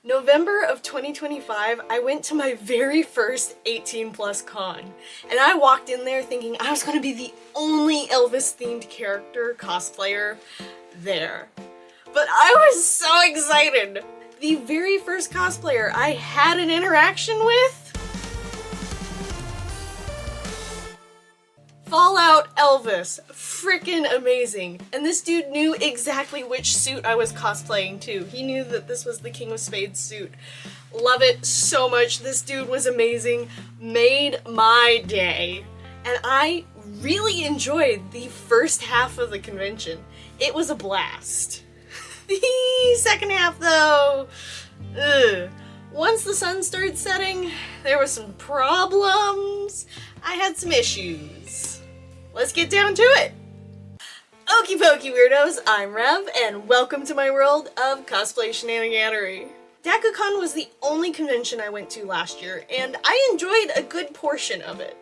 November of 2025, I went to my very first 18 plus con, and I walked in there thinking I was going to be the only Elvis themed character cosplayer there. But I was so excited! The very first cosplayer I had an interaction with? Fallout Elvis. Frickin' amazing. And this dude knew exactly which suit I was cosplaying too. He knew that this was the King of Spades suit. Love it so much. This dude was amazing. Made my day. And I really enjoyed the first half of the convention. It was a blast. The second half though, ugh. Once the sun started setting, there were some problems. I had some issues. Let's get down to it. Okie pokey weirdos, I'm Rev, and welcome to my world of cosplay shenaniganery. Daku Con was the only convention I went to last year, and I enjoyed a good portion of it.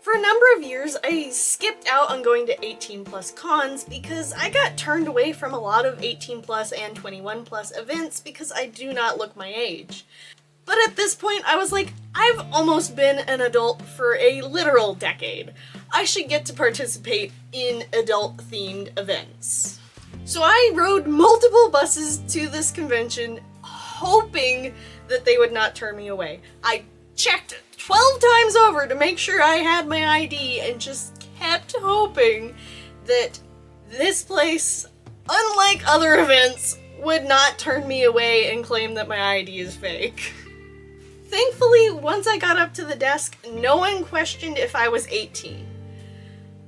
For a number of years, I skipped out on going to 18 plus cons because I got turned away from a lot of 18 plus and 21 plus events because I do not look my age. But at this point, I was like, I've almost been an adult for a literal decade. I should get to participate in adult-themed events. So I rode multiple buses to this convention, hoping that they would not turn me away. I checked 12 times over to make sure I had my ID and just kept hoping that this place, unlike other events, would not turn me away and claim that my ID is fake. Thankfully, once I got up to the desk, no one questioned if I was 18.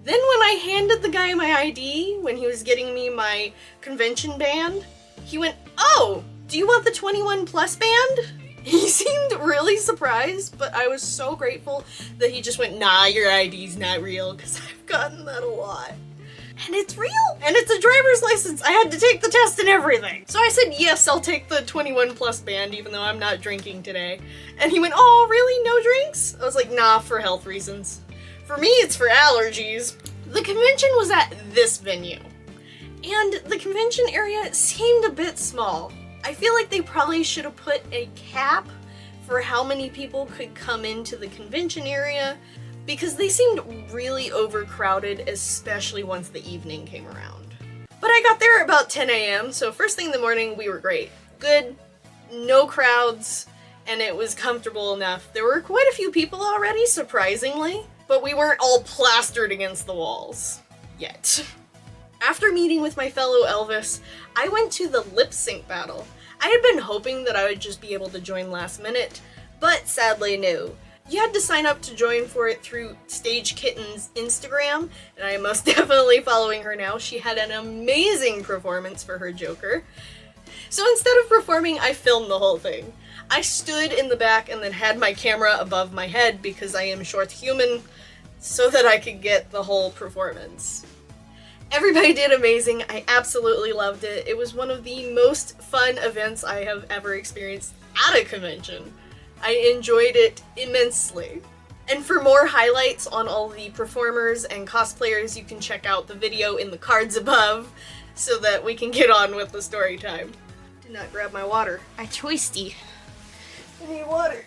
Then when I handed the guy my ID, when he was getting me my convention band, he went, "Oh, do you want the 21 plus band?" He seemed really surprised, but I was so grateful that he just went, "Nah, your ID's not real," because I've gotten that a lot. And it's real! And it's a driver's license! I had to take the test and everything! So I said, yes, I'll take the 21 plus band, even though I'm not drinking today. And he went, "Oh, really? No drinks?" I was like, nah, for health reasons. For me, it's for allergies. The convention was at this venue. And the convention area seemed a bit small. I feel like they probably should have put a cap for how many people could come into the convention area, because they seemed really overcrowded, especially once the evening came around. But I got there about 10 a.m., so first thing in the morning, we were great. Good, no crowds, and it was comfortable enough. There were quite a few people already, surprisingly, but we weren't all plastered against the walls. Yet. After meeting with my fellow Elvis, I went to the lip sync battle. I had been hoping that I would just be able to join last minute, but sadly no. You had to sign up to join for it through Stage Kitten's Instagram, and I am most definitely following her now. She had an amazing performance for her Joker. So instead of performing, I filmed the whole thing. I stood in the back and then had my camera above my head because I am short human, so that I could get the whole performance. Everybody did amazing. I absolutely loved it. It was one of the most fun events I have ever experienced at a convention. I enjoyed it immensely. And for more highlights on all the performers and cosplayers, you can check out the video in the cards above so that we can get on with the story time. Did not grab my water. I choisty. I need water.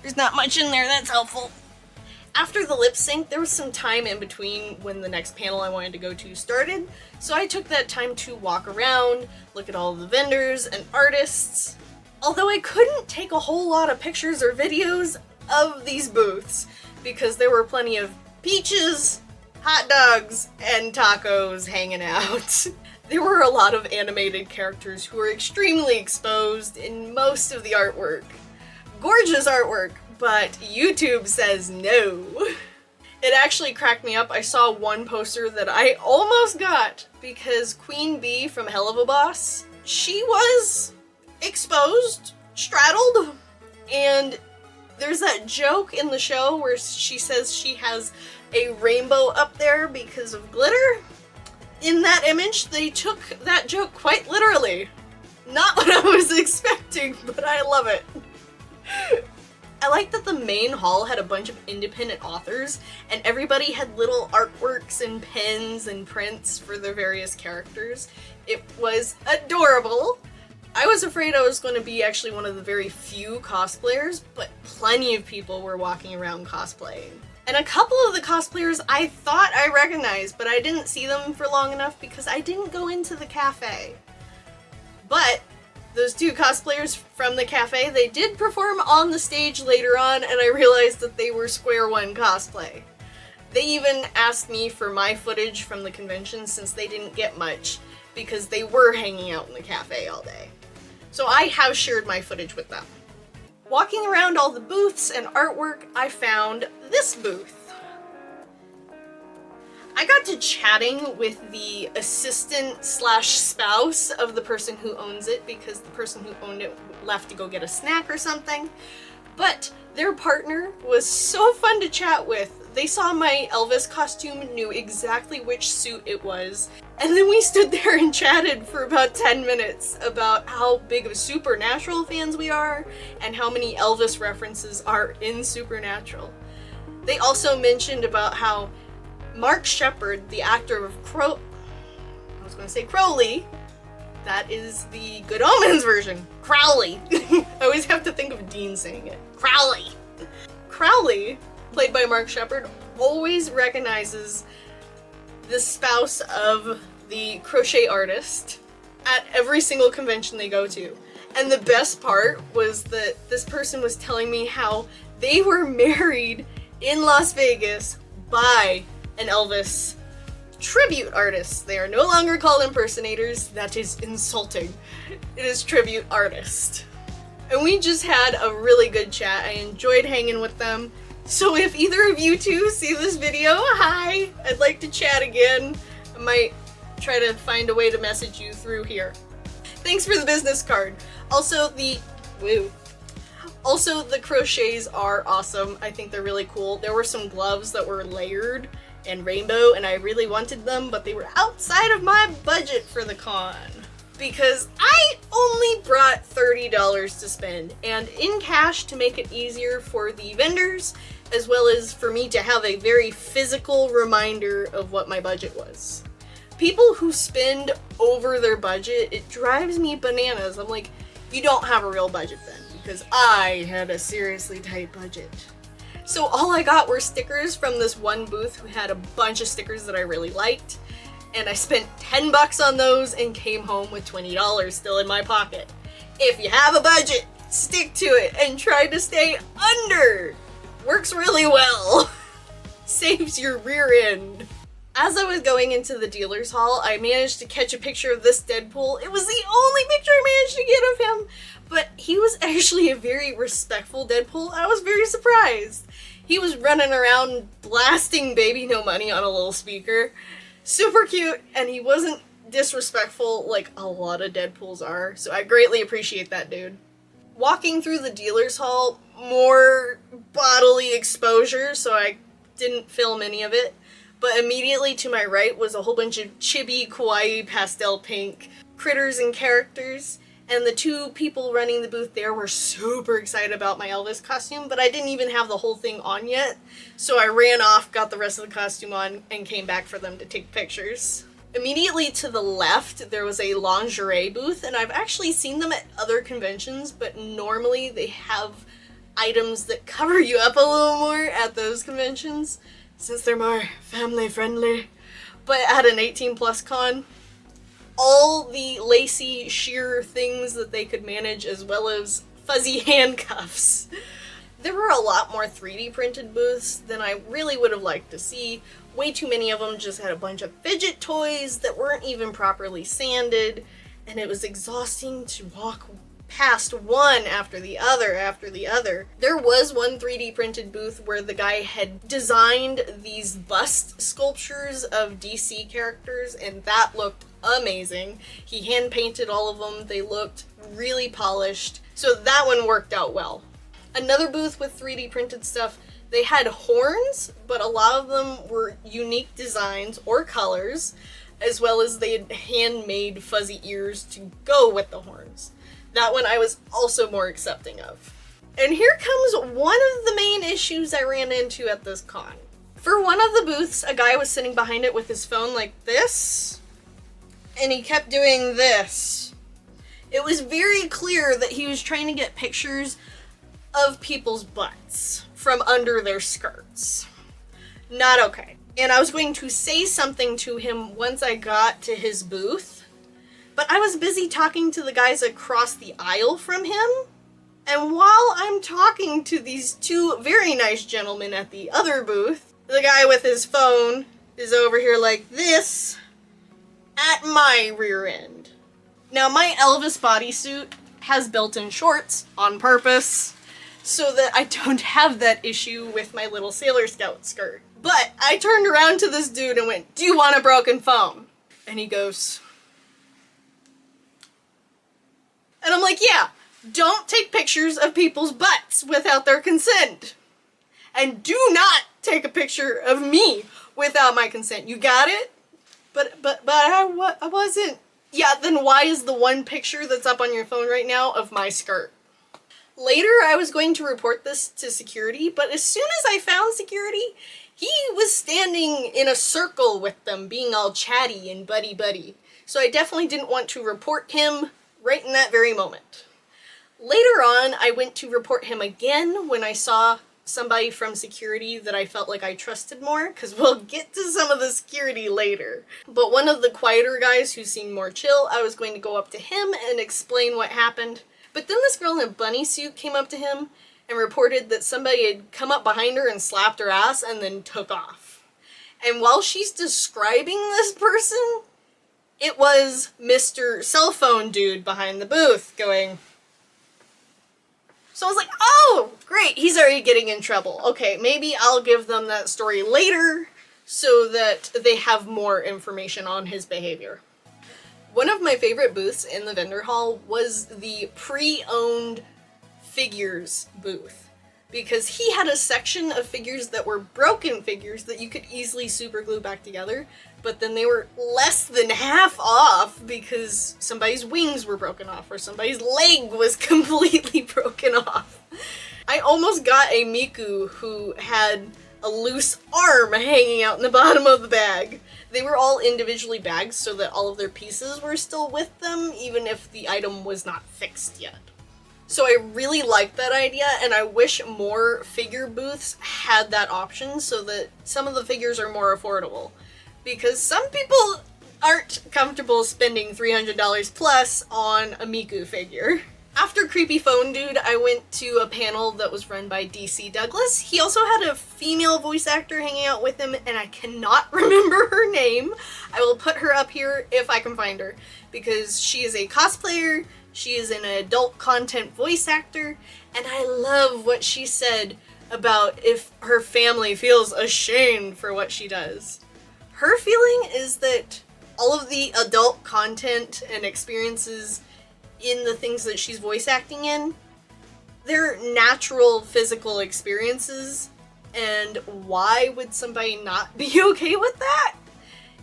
There's not much in there, that's helpful. After the lip sync, there was some time in between when the next panel I wanted to go to started, so I took that time to walk around, look at all of the vendors and artists. Although I couldn't take a whole lot of pictures or videos of these booths, because there were plenty of peaches, hot dogs, and tacos hanging out. There were a lot of animated characters who were extremely exposed in most of the artwork. Gorgeous artwork, but YouTube says no. It actually cracked me up. I saw one poster that I almost got because Queen Bee from Hell of a Boss, she was exposed, straddled, and there's that joke in the show where she says she has a rainbow up there because of glitter. In that image, they took that joke quite literally. Not what I was expecting, but I love it. I like that the main hall had a bunch of independent authors, and everybody had little artworks and pens and prints for their various characters. It was adorable. I was afraid I was going to be actually one of the very few cosplayers, but plenty of people were walking around cosplaying. And a couple of the cosplayers I thought I recognized, but I didn't see them for long enough because I didn't go into the cafe. But those two cosplayers from the cafe, they did perform on the stage later on, and I realized that they were Square One cosplay. They even asked me for my footage from the convention since they didn't get much, because they were hanging out in the cafe all day. So I have shared my footage with them. Walking around all the booths and artwork, I found this booth. I got to chatting with the assistant slash spouse of the person who owns it because the person who owned it left to go get a snack or something. But their partner was so fun to chat with. They saw my Elvis costume and knew exactly which suit it was. And then we stood there and chatted for about 10 minutes about how big of Supernatural fans we are and how many Elvis references are in Supernatural. They also mentioned about how Mark Sheppard, the actor of Crowley, that is the Good Omens version. Crowley. I always have to think of Dean saying it. Crowley. Crowley, played by Mark Sheppard, always recognizes the spouse of the crochet artist at every single convention they go to. And the best part was that this person was telling me how they were married in Las Vegas by an Elvis tribute artist. They are no longer called impersonators. That is insulting. It is tribute artist. And we just had a really good chat. I enjoyed hanging with them. So if either of you two see this video, hi! I'd like to chat again. I might try to find a way to message you through here. Thanks for the business card. Also the crochets are awesome. I think they're really cool. There were some gloves that were layered and rainbow, and I really wanted them, but they were outside of my budget for the con. Because I only brought $30 to spend, and in cash to make it easier for the vendors, as well as for me to have a very physical reminder of what my budget was. People who spend over their budget, it drives me bananas. I'm like, you don't have a real budget then, because I had a seriously tight budget. So all I got were stickers from this one booth who had a bunch of stickers that I really liked, and I spent 10 bucks on those and came home with $20 still in my pocket. If you have a budget, stick to it and try to stay under. Works really well. Saves your rear end. As I was going into the dealer's hall, I managed to catch a picture of this Deadpool. It was the only picture I managed to get of him, but he was actually a very respectful Deadpool. I was very surprised. He was running around blasting Baby No Money on a little speaker. Super cute, and he wasn't disrespectful like a lot of Deadpools are, so I greatly appreciate that dude. Walking through the dealer's hall, more bodily exposure, so I didn't film any of it, but immediately to my right was a whole bunch of chibi, kawaii, pastel pink critters and characters, and the two people running the booth there were super excited about my Elvis costume, but I didn't even have the whole thing on yet, so I ran off, got the rest of the costume on, and came back for them to take pictures. Immediately to the left, there was a lingerie booth, and I've actually seen them at other conventions, but normally they have items that cover you up a little more at those conventions, since they're more family friendly. But at an 18+ con, all the lacy sheer things that they could manage, as well as fuzzy handcuffs. There were a lot more 3D printed booths than I really would have liked to see. Way too many of them just had a bunch of fidget toys that weren't even properly sanded, and it was exhausting to walk past one after the other. There was one 3D printed booth where the guy had designed these bust sculptures of DC characters, and that looked amazing. He hand painted all of them. They looked really polished, so that one worked out well. Another booth with 3D printed stuff, they had horns, but a lot of them were unique designs or colors, as well as they had handmade fuzzy ears to go with the horns. That one I was also more accepting of. And here comes one of the main issues I ran into at this con. For one of the booths, a guy was sitting behind it with his phone like this, and he kept doing this. It was very clear that he was trying to get pictures of people's butts from under their skirts. Not okay. And I was going to say something to him once I got to his booth, but I was busy talking to the guys across the aisle from him. And while I'm talking to these two very nice gentlemen at the other booth, the guy with his phone is over here like this at my rear end. Now, my Elvis bodysuit has built-in shorts on purpose so that I don't have that issue with my little Sailor Scout skirt. But I turned around to this dude and went, "Do you want a broken phone?" And he goes, and I'm like, "Yeah, don't take pictures of people's butts without their consent. And do not take a picture of me without my consent. You got it?" But I wasn't. Yeah, then why is the one picture that's up on your phone right now of my skirt? Later, I was going to report this to security, but as soon as I found security, he was standing in a circle with them, being all chatty and buddy-buddy. So I definitely didn't want to report him right in that very moment. Later on, I went to report him again when I saw somebody from security that I felt like I trusted more, because we'll get to some of the security later. But one of the quieter guys who seemed more chill, I was going to go up to him and explain what happened. But then this girl in a bunny suit came up to him and reported that somebody had come up behind her and slapped her ass and then took off. And while she's describing this person, it was Mr. Cell Phone Dude behind the booth going. So I was like, oh, great, he's already getting in trouble. Okay, maybe I'll give them that story later so that they have more information on his behavior. One of my favorite booths in the vendor hall was the pre-owned figures booth, because he had a section of figures that were broken figures that you could easily super glue back together, but then they were less than half off because somebody's wings were broken off or somebody's leg was completely broken off. I almost got a Miku who had a loose arm hanging out in the bottom of the bag. They were all individually bagged so that all of their pieces were still with them, even if the item was not fixed yet. So I really like that idea, and I wish more figure booths had that option so that some of the figures are more affordable. Because some people aren't comfortable spending $300 plus on a Miku figure. After Creepy Phone Dude, I went to a panel that was run by DC Douglas. He also had a female voice actor hanging out with him, and I cannot remember her name. I will put her up here if I can find her, because she is a cosplayer, she is an adult content voice actor, and I love what she said about if her family feels ashamed for what she does. Her feeling is that all of the adult content and experiences in the things that she's voice acting in, they're natural physical experiences, and why would somebody not be okay with that?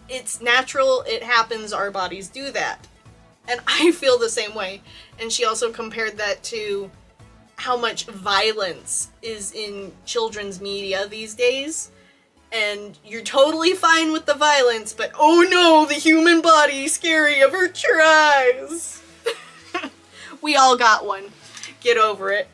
It's natural, it happens, our bodies do that. And I feel the same way. And she also compared that to how much violence is in children's media these days. And you're totally fine with the violence, but oh no, the human body, scary, avert your eyes. We all got one. Get over it.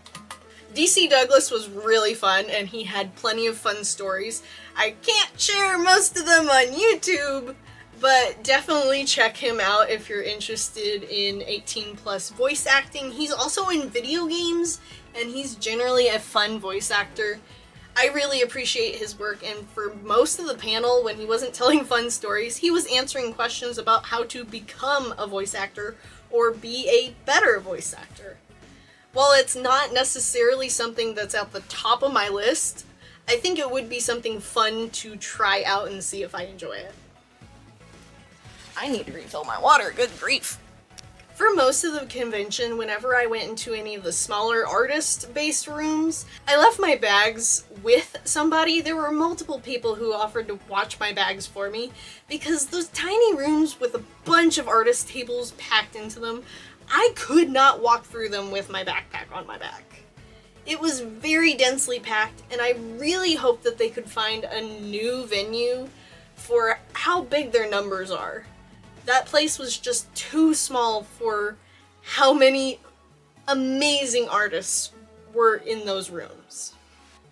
DC Douglas was really fun, and he had plenty of fun stories. I can't share most of them on YouTube, but definitely check him out if you're interested in 18 plus voice acting. He's also in video games, and he's generally a fun voice actor. I really appreciate his work, and for most of the panel, when he wasn't telling fun stories, he was answering questions about how to become a voice actor or be a better voice actor. While it's not necessarily something that's at the top of my list, I think it would be something fun to try out and see if I enjoy it. I need to refill my water, good grief. For most of the convention, whenever I went into any of the smaller artist-based rooms, I left my bags with somebody. There were multiple people who offered to watch my bags for me, because those tiny rooms with a bunch of artist tables packed into them, I could not walk through them with my backpack on my back. It was very densely packed, and I really hope that they could find a new venue for how big their numbers are. That place was just too small for how many amazing artists were in those rooms.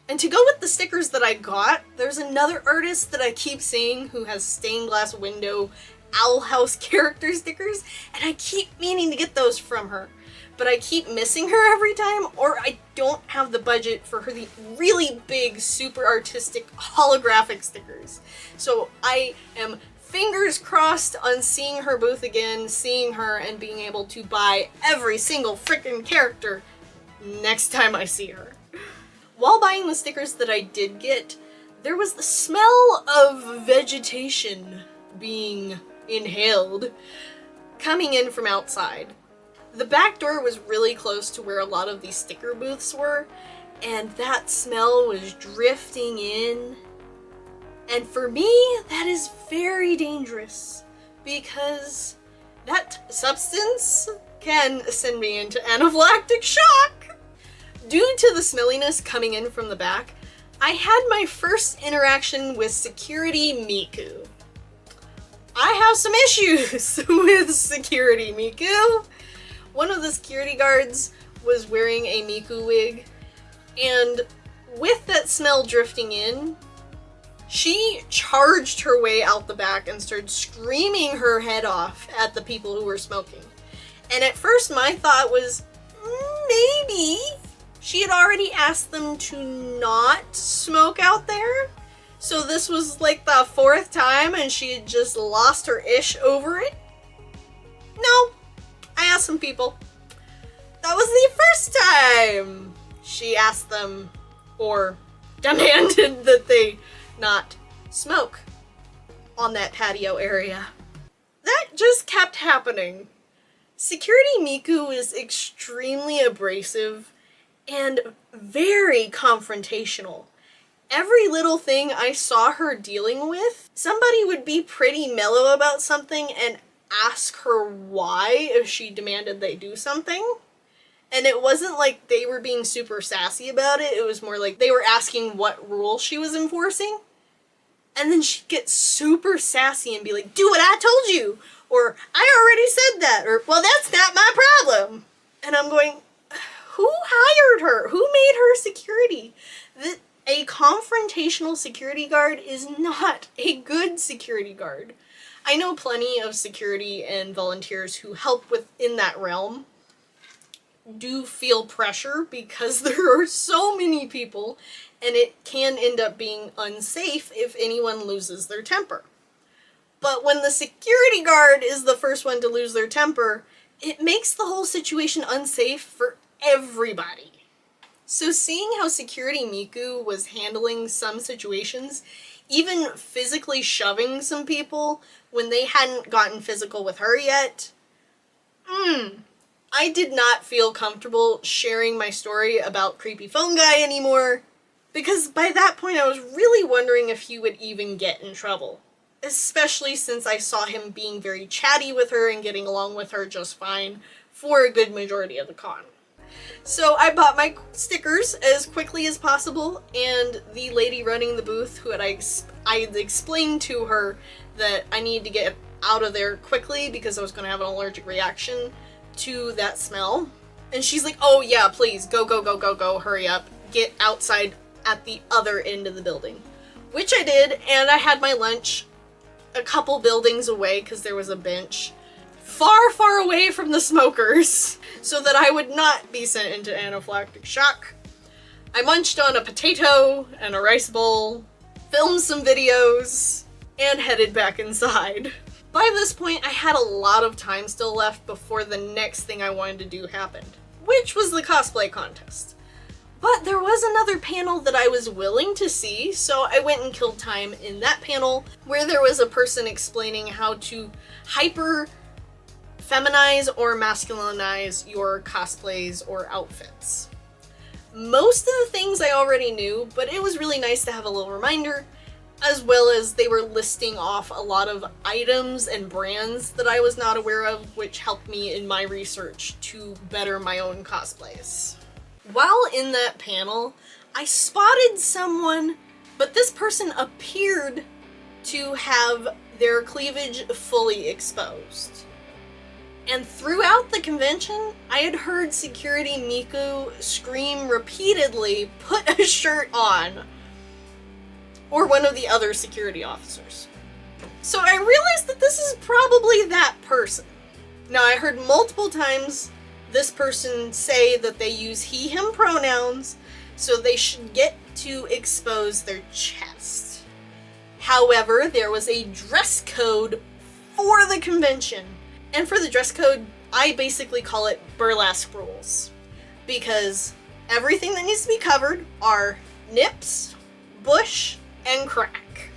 And to go with the stickers that I got, there's another artist that I keep seeing who has stained glass window Owl House character stickers, and I keep meaning to get those from her. But I keep missing her every time, or I don't have the budget for her the really big, super artistic holographic stickers. So I am fingers crossed on seeing her booth again, seeing her, and being able to buy every single frickin' character next time I see her. While buying the stickers that I did get, there was the smell of vegetation being inhaled coming in from outside. The back door was really close to where a lot of these sticker booths were, and that smell was drifting in. And for me, that is very dangerous, because that substance can send me into anaphylactic shock. Due to the smelliness coming in from the back, I had my first interaction with security Miku. I have some issues with security Miku. One of the security guards was wearing a Miku wig, and with that smell drifting in, she charged her way out the back and started screaming her head off at the people who were smoking. And at first my thought was, maybe she had already asked them to not smoke out there. So this was like the fourth time and she had just lost her ish over it. No, I asked some people. That was the first time she asked them or demanded that they not smoke on that patio area. That just kept happening. Security Miku is extremely abrasive and very confrontational. Every little thing I saw her dealing with, somebody would be pretty mellow about something and ask her why if she demanded they do something. And it wasn't like they were being super sassy about it, it was more like they were asking what rule she was enforcing. And then she'd get super sassy and be like, do what I told you! Or, I already said that! Or, well, that's not my problem! And I'm going, who hired her? Who made her security? A confrontational security guard is not a good security guard. I know plenty of security and volunteers who help within that realm do feel pressure because there are so many people and it can end up being unsafe if anyone loses their temper. But when the security guard is the first one to lose their temper, it makes the whole situation unsafe for everybody. So seeing how security Miku was handling some situations, even physically shoving some people when they hadn't gotten physical with her yet, I did not feel comfortable sharing my story about Creepy Phone Guy anymore, because by that point I was really wondering if he would even get in trouble. Especially since I saw him being very chatty with her and getting along with her just fine for a good majority of the con. So I bought my stickers as quickly as possible, and the lady running the booth, who I had explained to her that I needed to get out of there quickly because I was going to have an allergic reaction to that smell. And she's like, oh yeah, please, go, hurry up, get outside at the other end of the building. Which I did, and I had my lunch a couple buildings away because there was a bench far, far away from the smokers so that I would not be sent into anaphylactic shock. I munched on a potato and a rice bowl, filmed some videos, and headed back inside. By this point, I had a lot of time still left before the next thing I wanted to do happened, which was the cosplay contest. But there was another panel that I was willing to see, so I went and killed time in that panel where there was a person explaining how to hyper feminize or masculinize your cosplays or outfits. Most of the things I already knew, but it was really nice to have a little reminder, as well as they were listing off a lot of items and brands that I was not aware of, which helped me in my research to better my own cosplays. While in that panel, I spotted someone, but this person appeared to have their cleavage fully exposed. And throughout the convention, I had heard security Miku scream repeatedly, "Put a shirt on!" Or one of the other security officers. So I realized that this is probably that person. Now, I heard multiple times this person say that they use he, him pronouns, so they should get to expose their chest. However, there was a dress code for the convention. And for the dress code, I basically call it burlesque rules. Because everything that needs to be covered are nips, bush, and crack.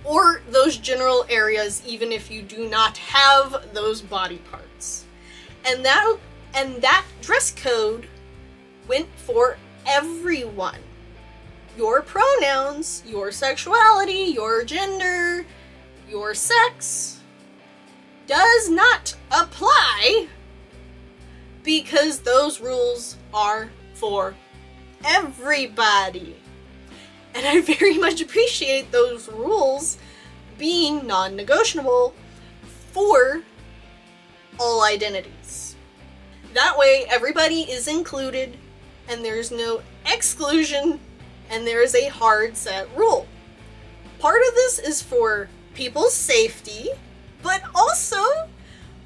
Or those general areas, even if you do not have those body parts. And that dress code went for everyone. Your pronouns, your sexuality, your gender, your sex does not apply because those rules are for everybody. And I very much appreciate those rules being non-negotiable for all identities. That way everybody is included and there's no exclusion and there is a hard set rule. Part of this is for people's safety, but also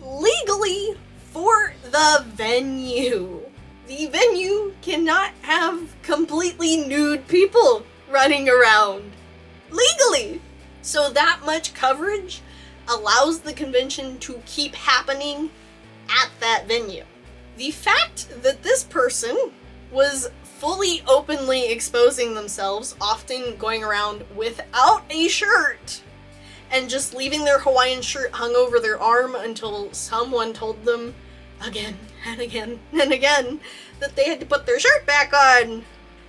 legally for the venue. The venue cannot have completely nude people running around legally. So that much coverage allows the convention to keep happening at that venue. The fact that this person was fully openly exposing themselves, often going around without a shirt, and just leaving their Hawaiian shirt hung over their arm until someone told them again and again and again that they had to put their shirt back on.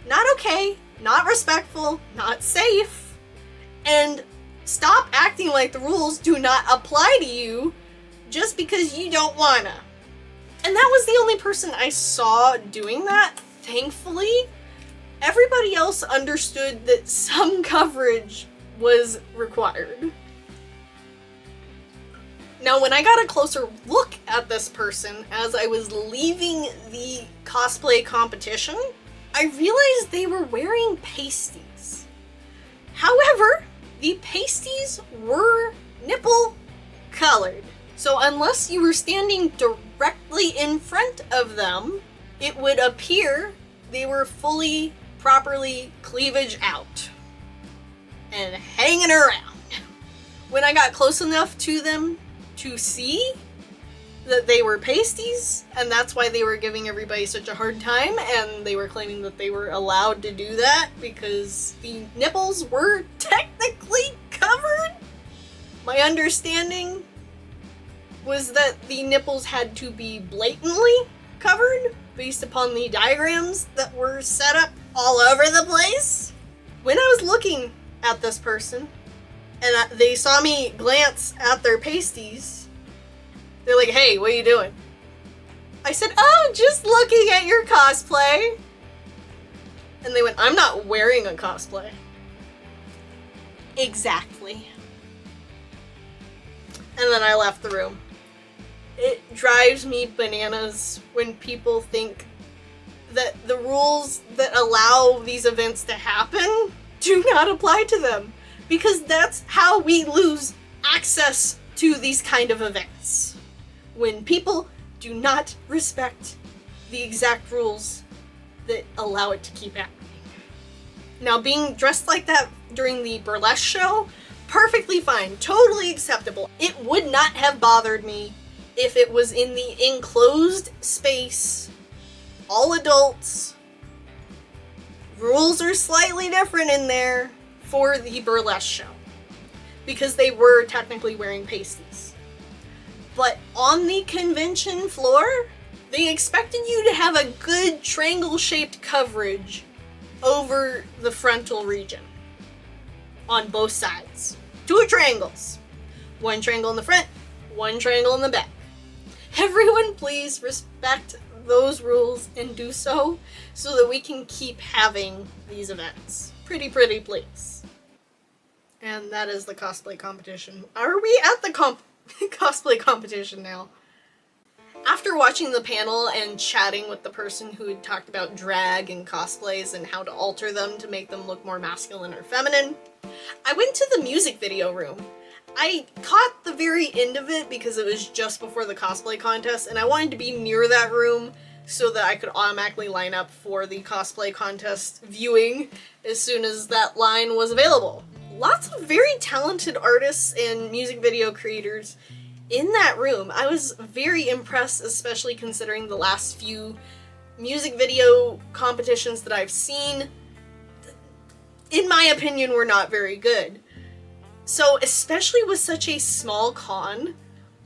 Not okay, not respectful, not safe, and stop acting like the rules do not apply to you just because you don't wanna. And that was the only person I saw doing that. Thankfully, everybody else understood that some coverage was required. Now, when I got a closer look at this person as I was leaving the cosplay competition, I realized they were wearing pasties. However, the pasties were nipple colored. So unless you were standing directly in front of them, it would appear they were fully, properly cleavage out and hanging around. When I got close enough to them to see that they were pasties, and that's why they were giving everybody such a hard time, and they were claiming that they were allowed to do that because the nipples were technically covered. My understanding was that the nipples had to be blatantly covered based upon the diagrams that were set up all over the place. When I was looking at this person, and they saw me glance at their pasties, they're like, "Hey, what are you doing?" I said, "Oh, just looking at your cosplay." And they went, "I'm not wearing a cosplay." Exactly. And then I left the room. It drives me bananas when people think that the rules that allow these events to happen do not apply to them. Because that's how we lose access to these kind of events. When people do not respect the exact rules that allow it to keep happening. Now, being dressed like that during the burlesque show, perfectly fine, totally acceptable. It would not have bothered me if it was in the enclosed space, all adults. Rules are slightly different in there for the burlesque show, because they were technically wearing pasties. But on the convention floor, they expected you to have a good triangle-shaped coverage over the frontal region on both sides. 2 triangles. 1 triangle in the front, 1 triangle in the back. Everyone please respect those rules and do so that we can keep having these events. Pretty please. And that is the cosplay competition. Are we at the cosplay competition now? After watching the panel and chatting with the person who had talked about drag and cosplays and how to alter them to make them look more masculine or feminine, I went to the music video room. I caught the very end of it because it was just before the cosplay contest, and I wanted to be near that room so that I could automatically line up for the cosplay contest viewing as soon as that line was available. Lots of very talented artists and music video creators in that room. I was very impressed, especially considering the last few music video competitions that I've seen, in my opinion, were not very good. So, especially with such a small con,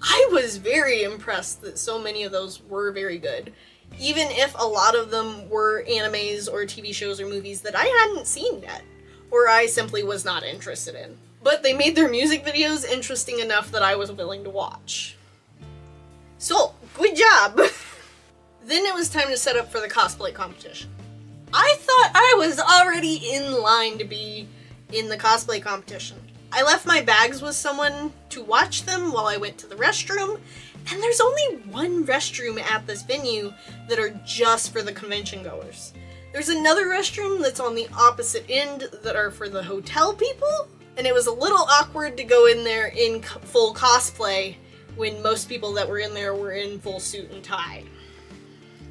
I was very impressed that so many of those were very good. Even if a lot of them were animes or TV shows or movies that I hadn't seen yet, or I simply was not interested in. But they made their music videos interesting enough that I was willing to watch. So, good job! Then it was time to set up for the cosplay competition. I thought I was already in line to be in the cosplay competition. I left my bags with someone to watch them while I went to the restroom, and there's only one restroom at this venue that are just for the convention goers. There's another restroom that's on the opposite end that are for the hotel people, and it was a little awkward to go in there in full cosplay when most people that were in there were in full suit and tie.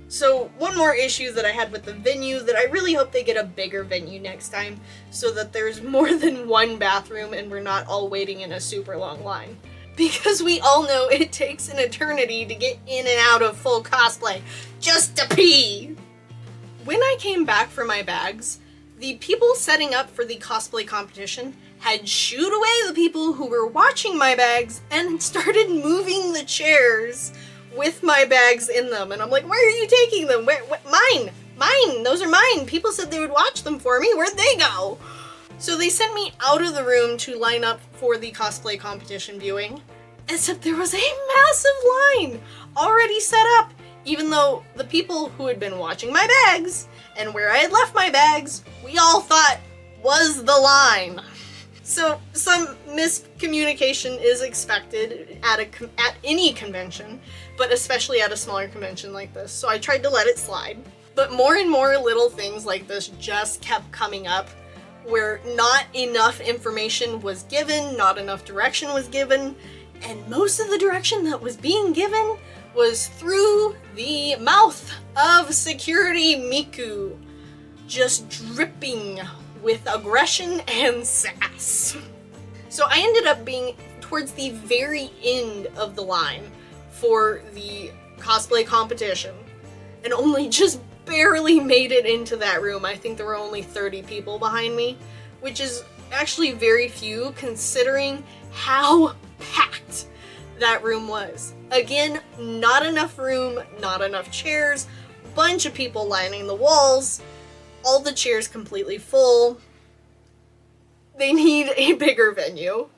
So one more issue that I had with the venue that I really hope they get a bigger venue next time so that there's more than one bathroom and we're not all waiting in a super long line. Because we all know it takes an eternity to get in and out of full cosplay just to pee. When I came back for my bags, the people setting up for the cosplay competition had shooed away the people who were watching my bags and started moving the chairs with my bags in them. And I'm like, where are you taking them? Mine! Those are mine! People said they would watch them for me. Where'd they go? So they sent me out of the room to line up for the cosplay competition viewing. Except there was a massive line already set up, even though the people who had been watching my bags and where I had left my bags, we all thought was the line. So some miscommunication is expected at any convention, but especially at a smaller convention like this. So I tried to let it slide. But more and more little things like this just kept coming up where not enough information was given, not enough direction was given, and most of the direction that was being given was through the mouth of Security Miku, just dripping with aggression and sass. So I ended up being towards the very end of the line for the cosplay competition and only just barely made it into that room. I think there were only 30 people behind me, which is actually very few considering how packed that room was. Again, not enough room, not enough chairs, bunch of people lining the walls, all the chairs completely full. They need a bigger venue.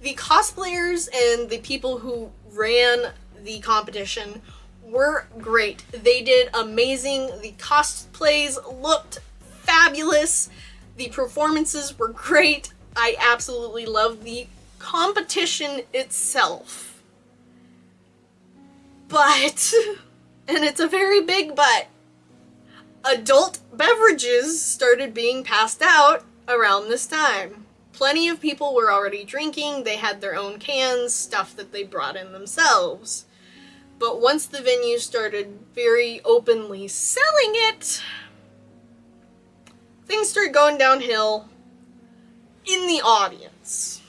The cosplayers and the people who ran the competition were great. They did amazing. The cosplays looked fabulous. The performances were great. I absolutely loved the competition itself. But, and it's a very big but, adult beverages started being passed out around this time. Plenty of people were already drinking. They had their own cans, stuff that they brought in themselves. But once the venue started very openly selling it, things started going downhill in the audience.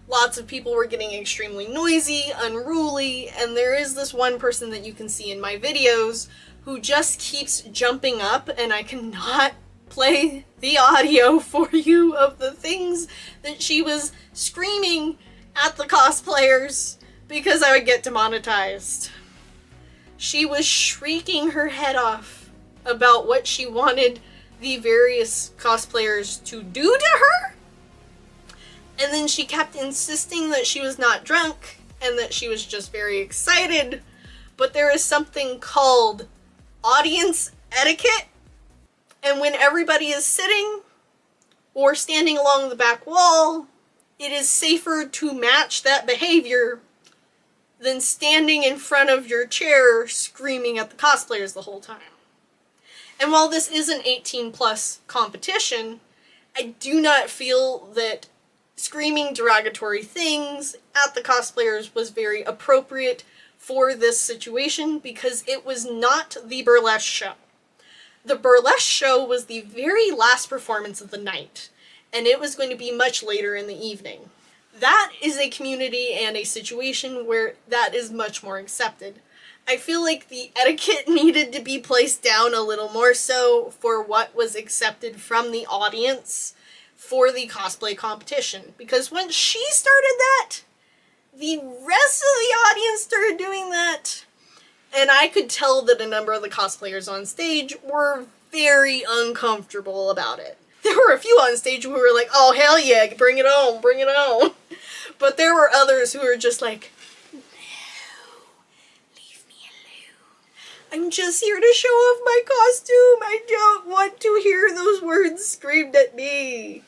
Lots of people were getting extremely noisy, unruly, and there is this one person that you can see in my videos who just keeps jumping up, and I cannot play the audio for you of the things that she was screaming at the cosplayers because I would get demonetized. She was shrieking her head off about what she wanted the various cosplayers to do to her, and then she kept insisting that she was not drunk and that she was just very excited. But there is something called audience etiquette, and when everybody is sitting or standing along the back wall, it is safer to match that behavior than standing in front of your chair screaming at the cosplayers the whole time. And while this is an 18+ competition, I do not feel that screaming derogatory things at the cosplayers was very appropriate for this situation because it was not the burlesque show. The burlesque show was the very last performance of the night, and it was going to be much later in the evening. That is a community and a situation where that is much more accepted. I feel like the etiquette needed to be placed down a little more so for what was accepted from the audience for the cosplay competition. Because once she started that, the rest of the audience started doing that. And I could tell that a number of the cosplayers on stage were very uncomfortable about it. There were a few on stage who were like, oh hell yeah, bring it on, bring it on. But there were others who were just like, I'm just here to show off my costume. I don't want to hear those words screamed at me.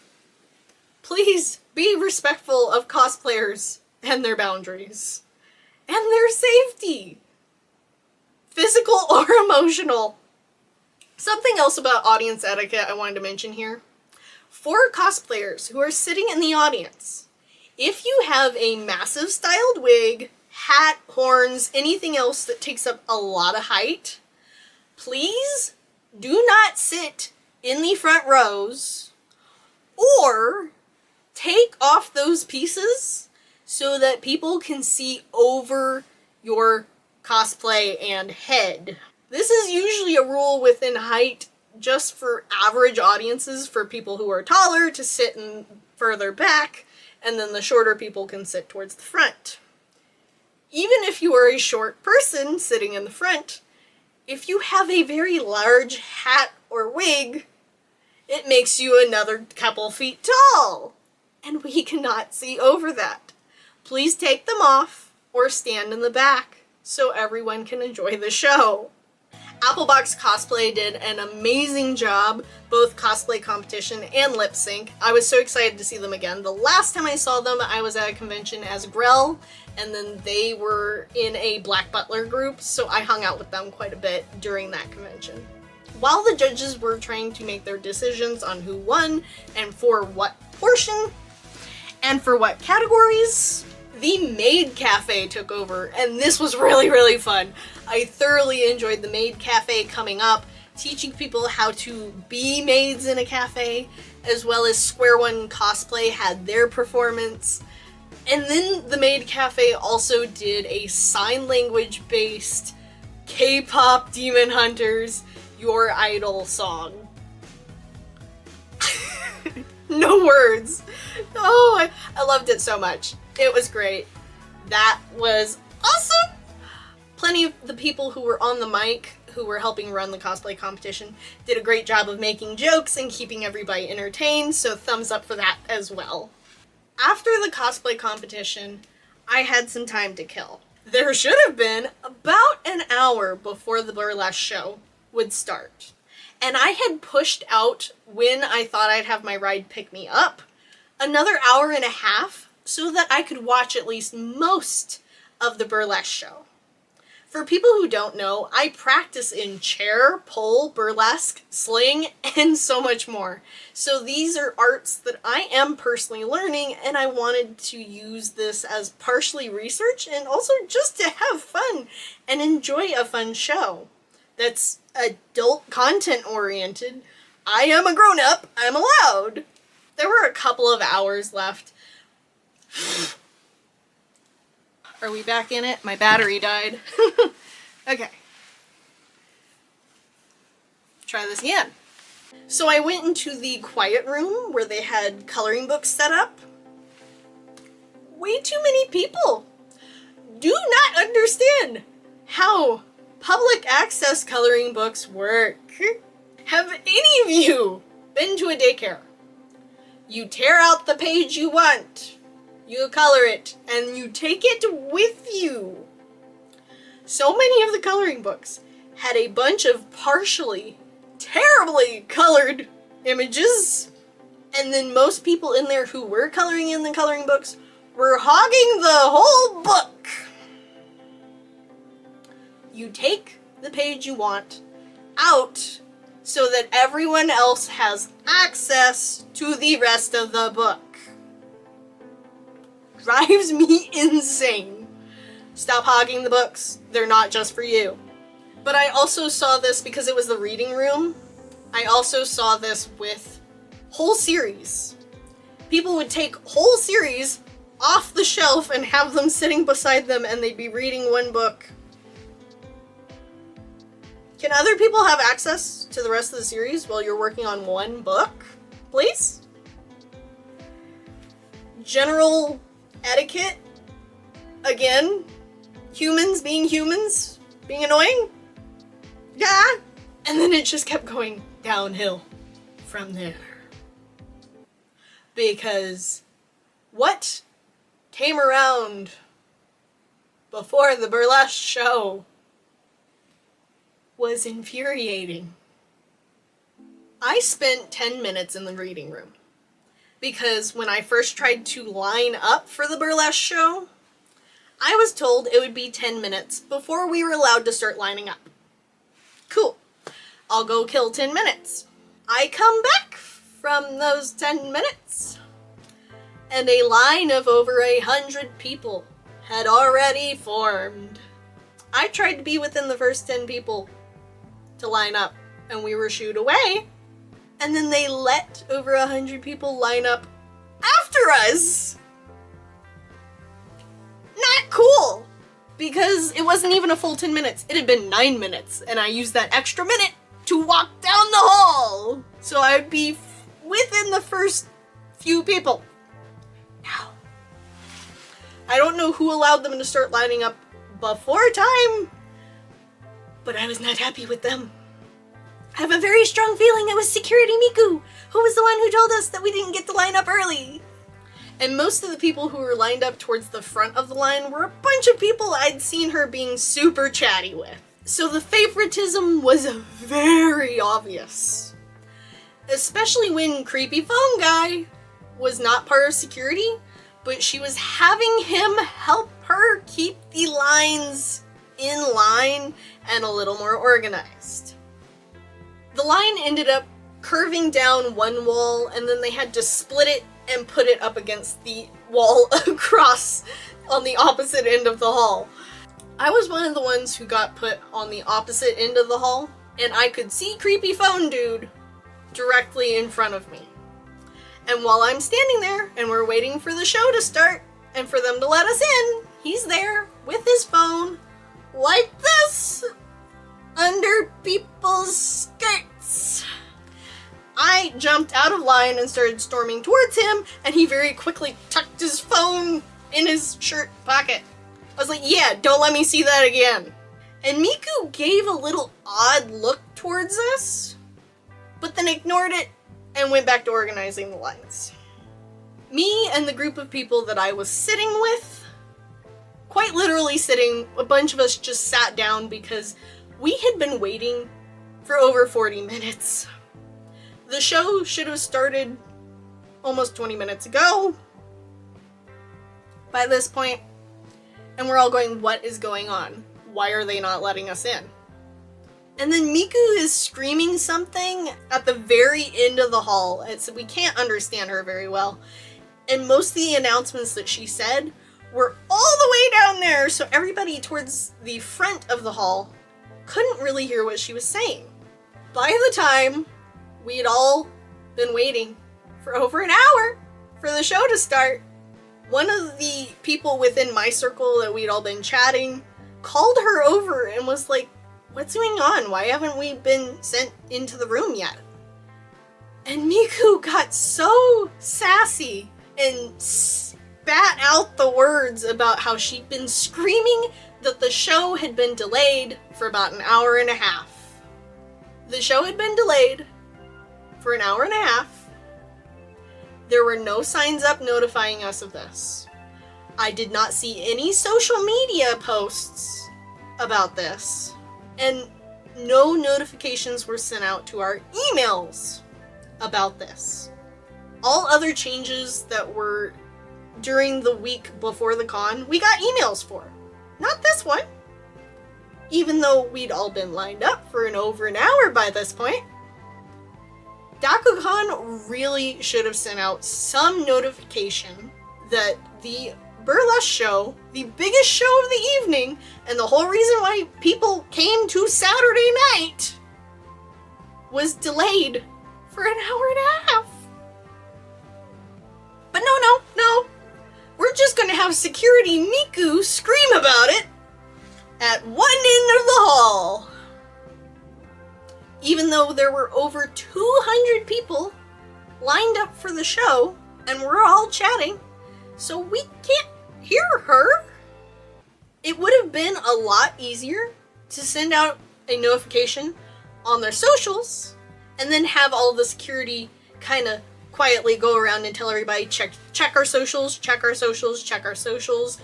Please be respectful of cosplayers and their boundaries. And their safety. Physical or emotional. Something else about audience etiquette I wanted to mention here. For cosplayers who are sitting in the audience, if you have a massive styled wig, hat, horns, anything else that takes up a lot of height, please do not sit in the front rows or take off those pieces so that people can see over your cosplay and head. This is usually a rule within height just for average audiences, for people who are taller to sit in further back, and then the shorter people can sit towards the front. Even if you are a short person sitting in the front, if you have a very large hat or wig, it makes you another couple feet tall, and we cannot see over that. Please take them off or stand in the back so everyone can enjoy the show. Applebox Cosplay did an amazing job, both cosplay competition and lip sync. I was so excited to see them again. The last time I saw them, I was at a convention as Grell, and then they were in a Black Butler group, so I hung out with them quite a bit during that convention. While the judges were trying to make their decisions on who won and for what portion and for what categories, the Maid Cafe took over, and this was really, really fun. I thoroughly enjoyed the Maid Cafe coming up, teaching people how to be maids in a cafe, as well as Square One Cosplay had their performance. And then the Maid Cafe also did a sign language based K-pop Demon Hunters Your Idol song. No words. Oh, I loved it so much. It was great. That was awesome! Plenty of the people who were on the mic, who were helping run the cosplay competition, did a great job of making jokes and keeping everybody entertained, so thumbs up for that as well. After the cosplay competition, I had some time to kill. There should have been about an hour before the burlesque show would start. And I had pushed out, when I thought I'd have my ride pick me up, another hour and a half so that I could watch at least most of the burlesque show. For people who don't know, I practice in chair, pole, burlesque, sling, and so much more. So these are arts that I am personally learning, and I wanted to use this as partially research and also just to have fun and enjoy a fun show that's adult content oriented. I am a grown-up, I'm allowed. There were a couple of hours left. Are we back in it? My battery died. Okay. Try this again. So I went into the quiet room where they had coloring books set up. Way too many people. Do not understand how public access coloring books work. Have any of you been to a daycare? You tear out the page you want. You color it, and you take it with you. So many of the coloring books had a bunch of partially, terribly colored images, and then most people in there who were coloring in the coloring books were hogging the whole book. You take the page you want out so that everyone else has access to the rest of the book. Drives me insane. Stop hogging the books. They're not just for you. But I also saw this because it was the reading room. I also saw this with whole series. People would take whole series off the shelf and have them sitting beside them, and they'd be reading one book. Can other people have access to the rest of the series while you're working on one book, please? General etiquette. Again, humans being annoying. Yeah. And then it just kept going downhill from there. Because what came around before the burlesque show was infuriating. I spent 10 minutes in the reading room because when I first tried to line up for the burlesque show, I was told it would be 10 minutes before we were allowed to start lining up. Cool. I'll go kill 10 minutes. I come back from those 10 minutes, and a line of over 100 people had already formed. I tried to be within the first 10 people to line up, and we were shooed away, and then they let over 100 people line up after us. Not cool, because it wasn't even a full 10 minutes. It had been 9 minutes, and I used that extra minute to walk down the hall, so I'd be within the first few people. Now, I don't know who allowed them to start lining up before time, but I was not happy with them. I have a very strong feeling it was Security Miku, who was the one who told us that we didn't get to line up early. And most of the people who were lined up towards the front of the line were a bunch of people I'd seen her being super chatty with. So the favoritism was very obvious. Especially when Creepy Phone Guy was not part of security, but she was having him help her keep the lines in line and a little more organized. The line ended up curving down one wall, and then they had to split it and put it up against the wall across on the opposite end of the hall. I was one of the ones who got put on the opposite end of the hall, and I could see Creepy Phone Dude directly in front of me. And while I'm standing there and we're waiting for the show to start and for them to let us in, he's there with his phone like this under people's skirts. I jumped out of line and started storming towards him, and he very quickly tucked his phone in his shirt pocket. I was like, yeah, don't let me see that again. And Miku gave a little odd look towards us, but then ignored it and went back to organizing the lines. Me and the group of people that I was sitting with, quite literally sitting, a bunch of us just sat down because we had been waiting for over 40 minutes. The show should have started almost 20 minutes ago by this point, and we're all going, what is going on? Why are they not letting us in? And then Miku is screaming something at the very end of the hall. We can't understand her very well. And most of the announcements that she said were all the way down there, so everybody towards the front of the hall couldn't really hear what she was saying. By the time we had all been waiting for over an hour for the show to start, one of the people within my circle that we'd all been chatting called her over and was like, what's going on? Why haven't we been sent into the room yet? And Miku got so sassy and spat out the words about how she'd been screaming that the show had been delayed for about an hour and a half. The show had been delayed for an hour and a half. There were no signs up notifying us of this. I did not see any social media posts about this, and no notifications were sent out to our emails about this. All other changes that were during the week before the con, we got emails for. Not this one. even though we'd all been lined up for over an hour by this point. Daku Con really should have sent out some notification that the burlesque show, the biggest show of the evening, and the whole reason why people came to Saturday night, was delayed for an hour and a half. But no. We're just gonna have security Miku scream about it at one end of the hall. Even though there were over 200 people lined up for the show, and we're all chatting, so we can't hear her. It would have been a lot easier to send out a notification on their socials, and then have all the security kind of quietly go around and tell everybody, check our socials, check our socials, check our socials.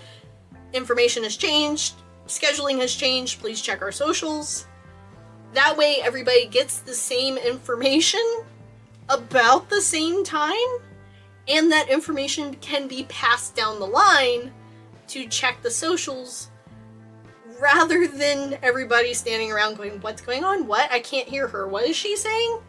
Information has changed, scheduling has changed, please check our socials. That way everybody gets the same information about the same time, and that information can be passed down the line to check the socials, rather than everybody standing around going, what's going on? What? I can't hear her. What is she saying?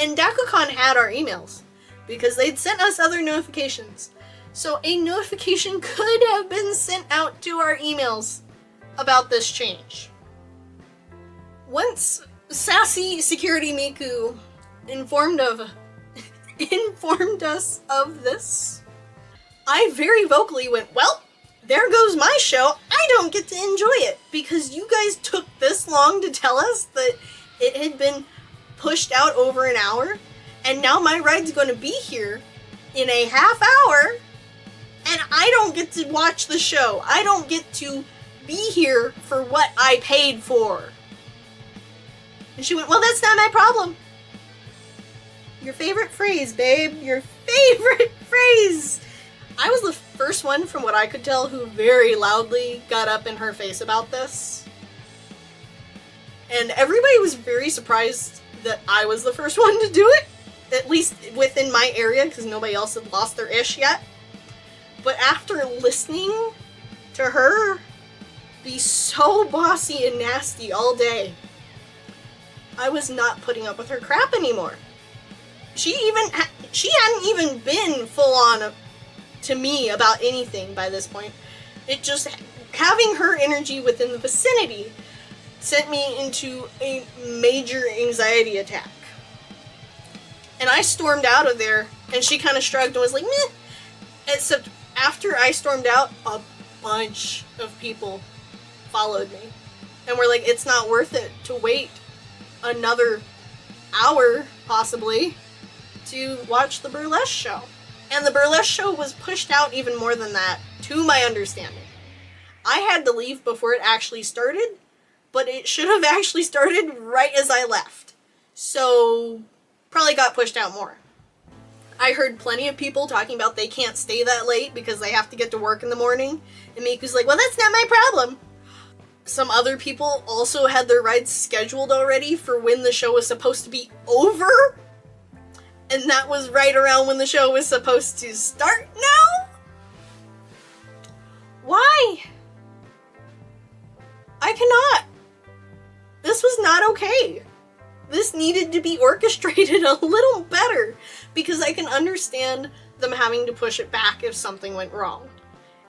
And Daku Con had our emails, because they'd sent us other notifications. So a notification could have been sent out to our emails about this change. Once sassy security Miku informed us of this, I very vocally went, well, there goes my show. I don't get to enjoy it because you guys took this long to tell us that it had been pushed out over an hour, and now my ride's going to be here in a half hour, and I don't get to watch the show. I don't get to be here for what I paid for. And she went, well, that's not my problem. Your favorite phrase, babe. Your favorite phrase. I was the first one, from what I could tell, who very loudly got up in her face about this. And everybody was very surprised that I was the first one to do it. At least within my area, because nobody else had lost their ish yet. But after listening to her be so bossy and nasty all day, I was not putting up with her crap anymore. She hadn't even been full on to me about anything by this point. It just, having her energy within the vicinity sent me into a major anxiety attack. And I stormed out of there, and she kind of shrugged and was like, meh. Except after I stormed out, a bunch of people followed me. And were like, it's not worth it to wait another hour, possibly, to watch the burlesque show. And the burlesque show was pushed out even more than that, to my understanding. I had to leave before it actually started, but it should have actually started right as I left. So, probably got pushed out more. I heard plenty of people talking about they can't stay that late because they have to get to work in the morning. And Miku's like, well, that's not my problem. Some other people also had their rides scheduled already for when the show was supposed to be over. And that was right around when the show was supposed to start now? Why? I cannot. This was not okay. This needed to be orchestrated a little better, because I can understand them having to push it back if something went wrong.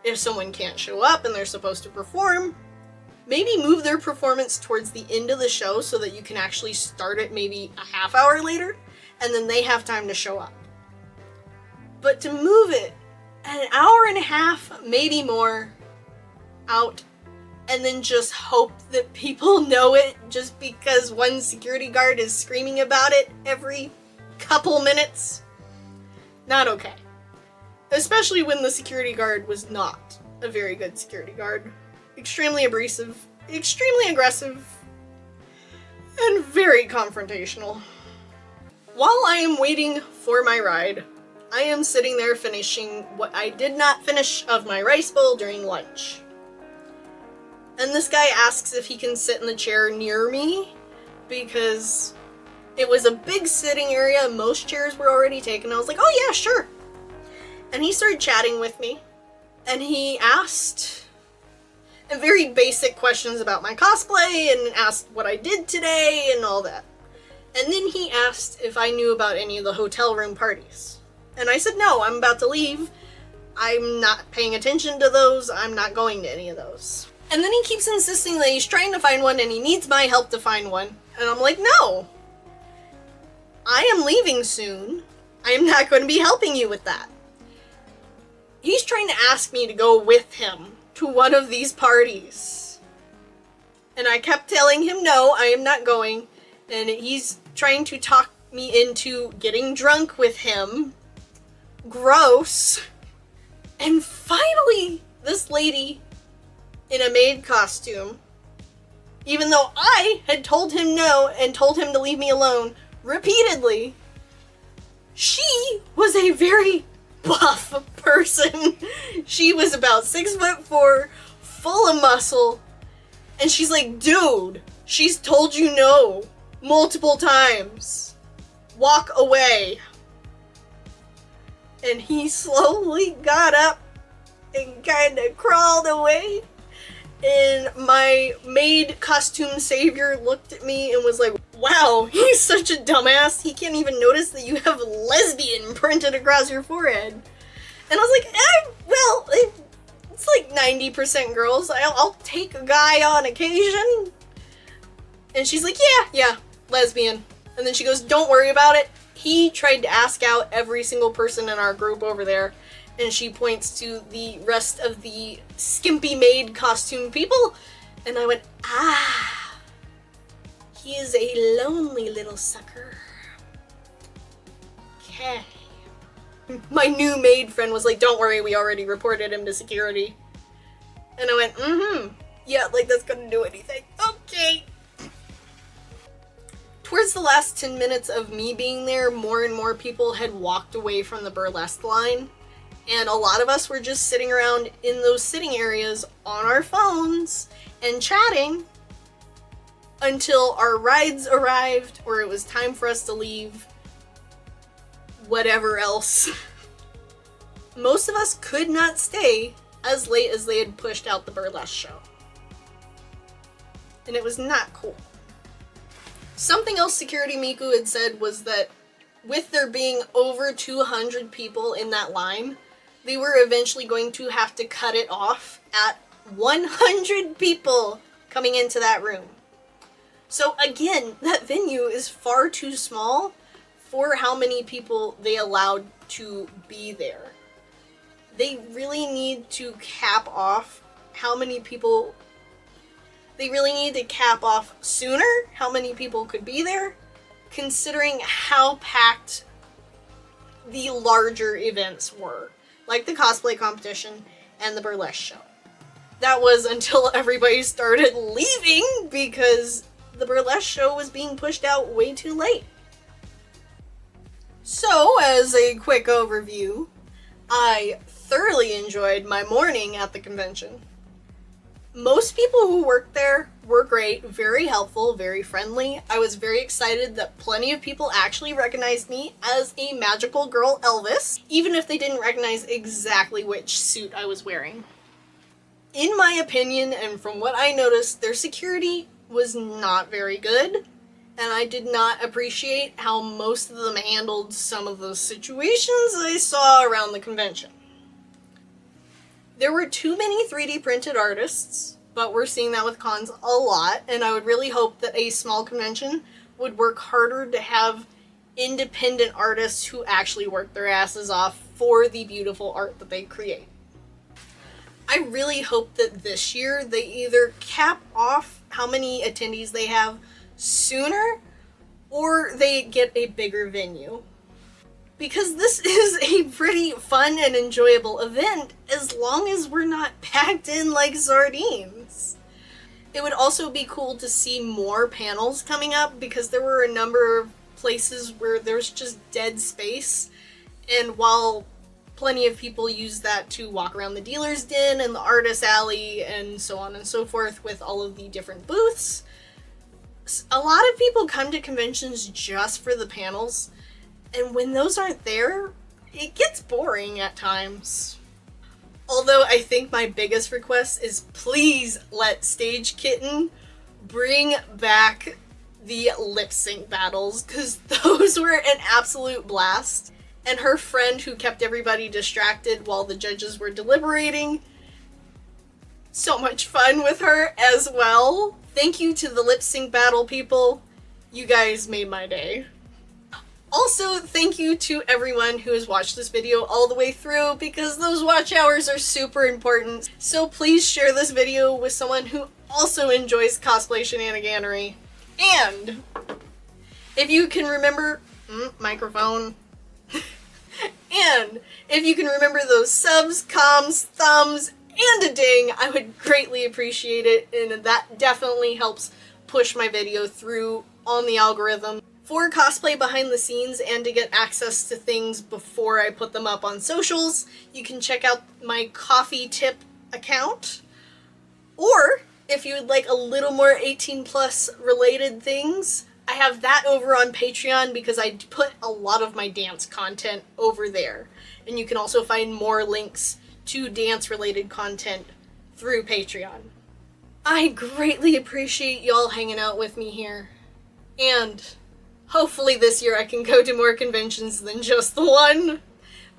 If someone can't show up and they're supposed to perform, maybe move their performance towards the end of the show so that you can actually start it maybe a half hour later, and then they have time to show up. But to move it an hour and a half, maybe more, out, and then just hope that people know it just because one security guard is screaming about it every couple minutes, not okay. Especially when the security guard was not a very good security guard. Extremely abrasive, extremely aggressive, and very confrontational. While I am waiting for my ride, I am sitting there finishing what I did not finish of my rice bowl during lunch. And this guy asks if he can sit in the chair near me, because it was a big sitting area, most chairs were already taken. I was like, oh yeah, sure. And he started chatting with me. And he asked very basic questions about my cosplay and asked what I did today and all that. And then he asked if I knew about any of the hotel room parties. And I said, no, I'm about to leave. I'm not paying attention to those. I'm not going to any of those. And then he keeps insisting that he's trying to find one and he needs my help to find one. And I'm like, no. I am leaving soon. I am not going to be helping you with that. He's trying to ask me to go with him to one of these parties. And I kept telling him, no, I am not going. And he's trying to talk me into getting drunk with him. Gross. And finally, this lady in a maid costume, even though I had told him no and told him to leave me alone repeatedly, she was a very buff person. She was about 6'4", full of muscle, and she's like, dude, she's told you no multiple times. Walk away. And he slowly got up and kind of crawled away. And my maid costume savior looked at me and was like, wow, he's such a dumbass. He can't even notice that you have lesbian printed across your forehead. And I was like, well, it's like 90% girls. I'll take a guy on occasion. And she's like, yeah, lesbian. And then she goes, don't worry about it. He tried to ask out every single person in our group over there. And she points to the rest of the skimpy maid costume people. And I went, he is a lonely little sucker. Okay. My new maid friend was like, don't worry, we already reported him to security. And I went, yeah, like that's gonna do anything. Okay. Towards the last 10 minutes of me being there, more and more people had walked away from the burlesque line. And a lot of us were just sitting around in those sitting areas on our phones and chatting until our rides arrived or it was time for us to leave. Whatever else. Most of us could not stay as late as they had pushed out the burlesque show. And it was not cool. Something else Security Miku had said was that with there being over 200 people in that line, they were eventually going to have to cut it off at 100 people coming into that room. So again, that venue is far too small for how many people they allowed to be there. They really need to cap off how many people... They really need to cap off sooner how many people could be there, considering how packed the larger events were, like the cosplay competition and the burlesque show. That was until everybody started leaving because the burlesque show was being pushed out way too late. So, as a quick overview, I thoroughly enjoyed my morning at the convention. Most people who worked there were great, very helpful, very friendly. I was very excited that plenty of people actually recognized me as a magical girl Elvis, even if they didn't recognize exactly which suit I was wearing. In my opinion, and from what I noticed, their security was not very good, and I did not appreciate how most of them handled some of the situations I saw around the convention. There were too many 3D printed artists, but we're seeing that with cons a lot, and I would really hope that a small convention would work harder to have independent artists who actually work their asses off for the beautiful art that they create. I really hope that this year they either cap off how many attendees they have sooner, or they get a bigger venue. Because this is a pretty fun and enjoyable event, as long as we're not packed in like sardines. It would also be cool to see more panels coming up, because there were a number of places where there's just dead space, and while plenty of people use that to walk around the dealer's den and the artist alley and so on and so forth with all of the different booths, a lot of people come to conventions just for the panels. And when those aren't there, it gets boring at times. Although I think my biggest request is please let Stage Kitten bring back the lip sync battles, because those were an absolute blast. And her friend who kept everybody distracted while the judges were deliberating. So much fun with her as well. Thank you to the lip sync battle people. You guys made my day. Also, thank you to everyone who has watched this video all the way through, because those watch hours are super important. So please share this video with someone who also enjoys cosplay shenaniganery. And if you can remember, microphone. And if you can remember those subs, comms, thumbs, and a ding, I would greatly appreciate it, and that definitely helps push my video through on the algorithm. For cosplay behind the scenes and to get access to things before I put them up on socials, you can check out my coffee tip account. Or if you would like a little more 18+ related things, I have that over on Patreon, because I put a lot of my dance content over there. And you can also find more links to dance related content through Patreon. I greatly appreciate y'all hanging out with me here. And hopefully this year I can go to more conventions than just the one.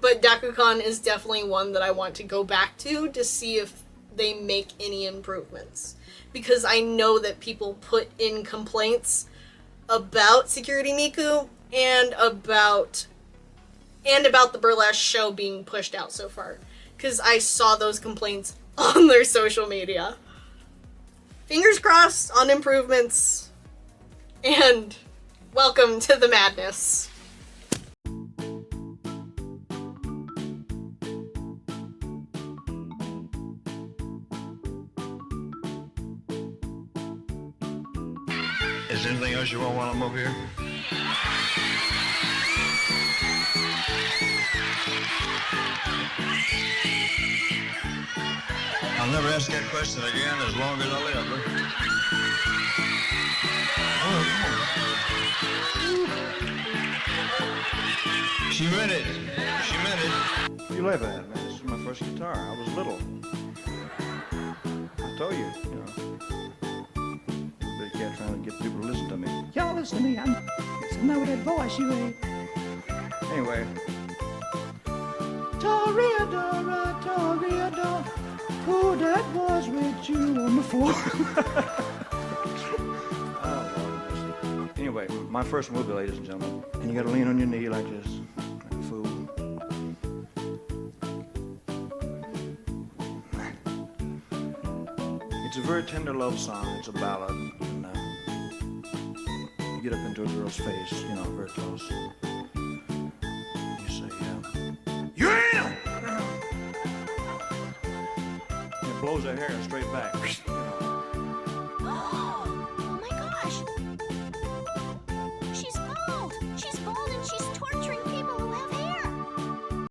But Daku Con is definitely one that I want to go back to see if they make any improvements. Because I know that people put in complaints about Security Miku and about the burlesque show being pushed out so far. Because I saw those complaints on their social media. Fingers crossed on improvements. And welcome to the madness. Is there anything else you want while I'm over here? I'll never ask that question again as long as I live. She meant it. She meant it. You laugh at, man. This is my first guitar. I was little. I told you, Big cat trying to get people to listen to me. Y'all listen to me. I know that voice you had. Anyway, Toreador, Toreador, who that was with you on the floor. anyway, my first movie, ladies and gentlemen. And you gotta lean on your knee like this, like a fool. It's a very tender love song. It's a ballad. And, you get up into a girl's face, very close. You say, yeah. It blows her hair straight back.